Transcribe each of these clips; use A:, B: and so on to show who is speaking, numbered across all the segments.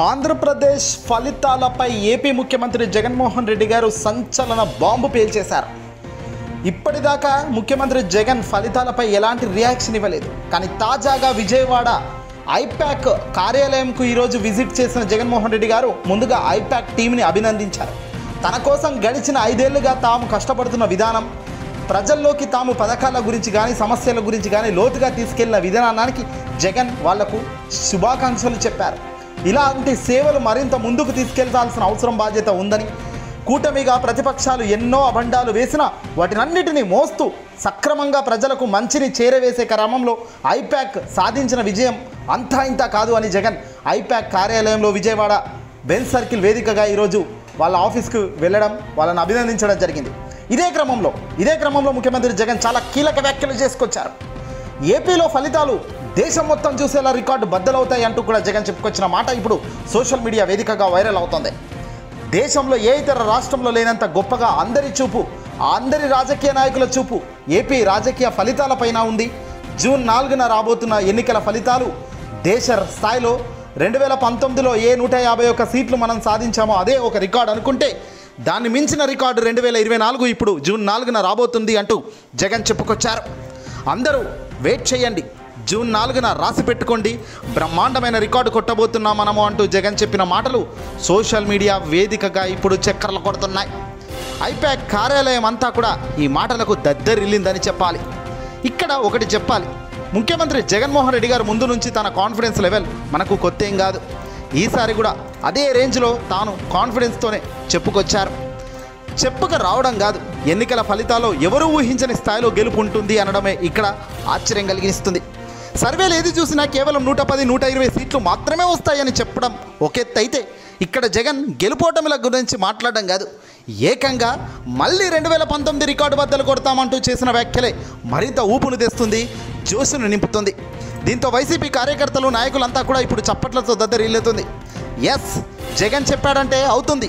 A: ఆంధ్రప్రదేశ్ ఫలితాలపై ఏపీ ముఖ్యమంత్రి జగన్మోహన్ రెడ్డి గారు సంచలన బాంబు పేల్చేశారు. ఇప్పటిదాకా ముఖ్యమంత్రి జగన్ ఫలితాలపై ఎలాంటి రియాక్షన్ ఇవ్వలేదు. కానీ తాజాగా విజయవాడ ఐపాక్ కార్యాలయంకు ఈరోజు విజిట్ చేసిన జగన్మోహన్ రెడ్డి గారు ముందుగా ఐపాక్ టీంని అభినందించారు. తన కోసం గడిచిన 5 ఏళ్లుగా తాము కష్టపడుతున్న విధానం, ప్రజల్లోకి తాము పథకాల గురించి కానీ సమస్యల గురించి కానీ లోతుగా తీసుకెళ్లిన విధానానికి జగన్ వాళ్లకు శుభాకాంక్షలు చెప్పారు. ఇలాంటి సేవలు మరింత ముందుకు తీసుకెళ్లాల్సిన అవసరం బాధ్యత ఉందని, కూటమిగా ప్రతిపక్షాలు ఎన్నో అబండాలు వేసినా వాటినన్నిటినీ మోస్తూ సక్రమంగా ప్రజలకు మంచిని చేరవేసే క్రమంలో ఐపాక్ సాధించిన విజయం అంతా ఇంత కాదు అని జగన్ ఐపాక్ కార్యాలయంలో విజయవాడ బెంచ్ సర్కిల్ వేదికగా ఈరోజు వాళ్ళ ఆఫీస్కు వెళ్ళడం, వాళ్ళని అభినందించడం జరిగింది. ఇదే క్రమంలో ముఖ్యమంత్రి జగన్ చాలా కీలక వ్యాఖ్యలు చేసుకొచ్చారు. ఏపీలో ఫలితాలు దేశం మొత్తం చూసేలా రికార్డు బద్దలవుతాయి అంటూ కూడా జగన్ చెప్పుకొచ్చిన మాట ఇప్పుడు సోషల్ మీడియా వేదికగా వైరల్ అవుతుంది. దేశంలో ఏ ఇతర రాష్ట్రంలో లేనంత గొప్పగా అందరి చూపు, అందరి రాజకీయ నాయకుల చూపు ఏపీ రాజకీయ ఫలితాలపైన ఉంది. జూన్ 4న రాబోతున్న ఎన్నికల ఫలితాలు దేశ స్థాయిలో 2019లో ఏ 151 సీట్లు మనం సాధించామో అదే ఒక రికార్డు అనుకుంటే, దాన్ని మించిన రికార్డు 2024 ఇప్పుడు జూన్ 4న రాబోతుంది అంటూ జగన్ చెప్పుకొచ్చారు. అందరూ వెయిట్ చేయండి, జూన్ 4న రాసి పెట్టుకోండి, బ్రహ్మాండమైన రికార్డు కొట్టబోతున్నాం మనము అంటూ జగన్ చెప్పిన మాటలు సోషల్ మీడియా వేదికగా ఇప్పుడు చక్కర్లు కొడుతున్నాయి. ఐపాక్ కార్యాలయం అంతా కూడా ఈ మాటలకు దద్దరిల్లిందని చెప్పాలి. ఇక్కడ ఒకటి చెప్పాలి, ముఖ్యమంత్రి జగన్మోహన్ రెడ్డి గారు ముందు నుంచి తన కాన్ఫిడెన్స్ లెవెల్ మనకు కొత్త ఏం కాదు. ఈసారి కూడా అదే రేంజ్లో తాను కాన్ఫిడెన్స్తోనే చెప్పుకొచ్చారు. చెప్పుక రావడం కాదు, ఎన్నికల ఫలితాల్లో ఎవరూ ఊహించని స్థాయిలో గెలుపు ఉంటుంది అనడమే ఇక్కడ ఆశ్చర్యం కలిగిస్తుంది. సర్వేలు ఏది చూసినా కేవలం 110, 120 సీట్లు మాత్రమే వస్తాయని చెప్పడం ఒకెత్తు అయితే, ఇక్కడ జగన్ గెలుపోటమిల గురించి మాట్లాడడం కాదు, ఏకంగా మళ్ళీ 2019 రికార్డు బద్దలు కొడతామంటూ చేసిన వ్యాఖ్యలే మరింత ఊపును తెస్తుంది, జోసును నింపుతుంది. దీంతో వైసీపీ కార్యకర్తలు, నాయకులంతా కూడా ఇప్పుడు చప్పట్లతో దద్దరిల్లుతుంది. ఎస్, జగన్ చెప్పాడంటే అవుతుంది.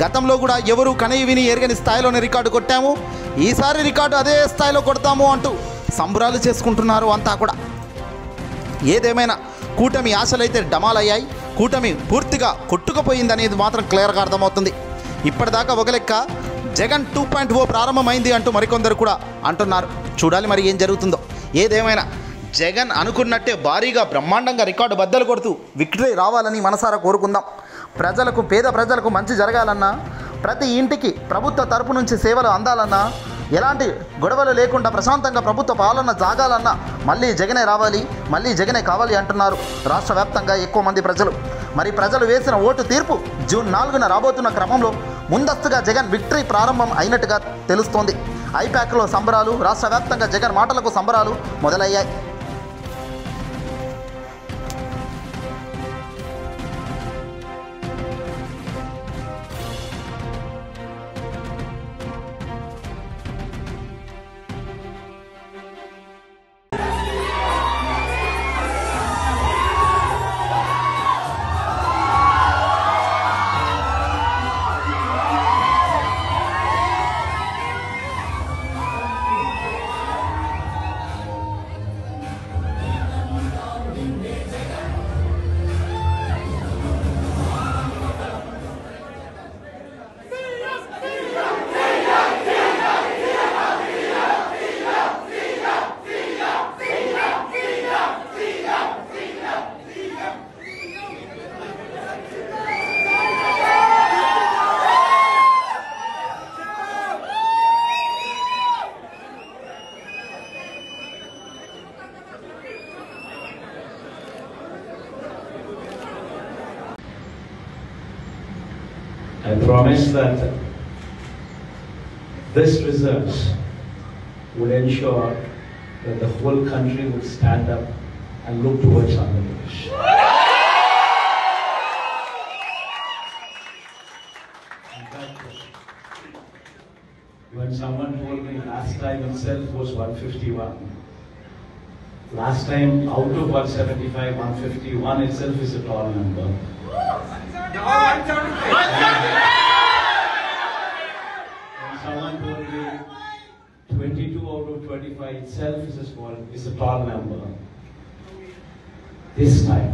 A: గతంలో కూడా ఎవరు కనయి విని ఎరగని స్థాయిలోనే రికార్డు కొట్టాము, ఈసారి రికార్డు అదే స్థాయిలో కొడతాము అంటూ సంబరాలు చేసుకుంటున్నారు అంతా కూడా. ఏదేమైనా కూటమి ఆశలైతే డమాలయ్యాయి, కూటమి పూర్తిగా కొట్టుకుపోయిందనేది మాత్రం క్లియర్గా అర్థమవుతుంది. ఇప్పటిదాకా ఒక లెక్క జగన్ 2.0 ప్రారంభమైంది అంటూ మరికొందరు కూడా అంటున్నారు. చూడాలి మరి ఏం జరుగుతుందో. ఏదేమైనా జగన్ అనుకున్నట్టే భారీగా బ్రహ్మాండంగా రికార్డు బద్దలు కొడుతూ విక్టరీ రావాలని మనసారా కోరుకుందాం. పేద ప్రజలకు మంచి జరగాలన్నా, ప్రతి ఇంటికి ప్రభుత్వ తరపు నుంచి సేవలు అందాలన్నా, ఎలాంటి గొడవలు లేకుండా ప్రశాంతంగా ప్రభుత్వ పాలన సాగాలన్నా మళ్ళీ జగనే రావాలి, మళ్ళీ జగనే కావాలి అంటున్నారు రాష్ట్ర వ్యాప్తంగా ఎక్కువ మంది ప్రజలు. మరి ప్రజలు వేసిన ఓటు తీర్పు జూన్ 4న రాబోతున్న క్రమంలో ముందస్తుగా జగన్ విక్టరీ ప్రారంభం అయినట్టుగా తెలుస్తోంది. ఐపాక్లో సంబరాలు, రాష్ట్ర వ్యాప్తంగా జగన్ మాటలకు సంబరాలు మొదలయ్యాయి.
B: I promise that this results would ensure that the whole country would stand up and look towards Andhra Pradesh. When someone told me last time itself was 151, last time out of 175, 151 itself is a tall number. When someone told me 22 out of 25 itself is a tall number. This time,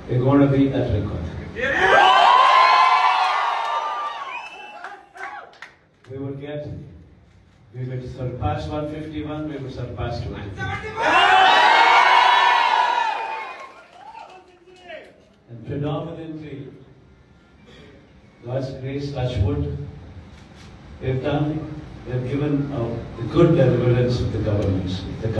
B: We're going to beat that record. We will surpass 151, we will surpass 250. And predominantly, God's grace, touch wood, they've given the good deliverance of the governments.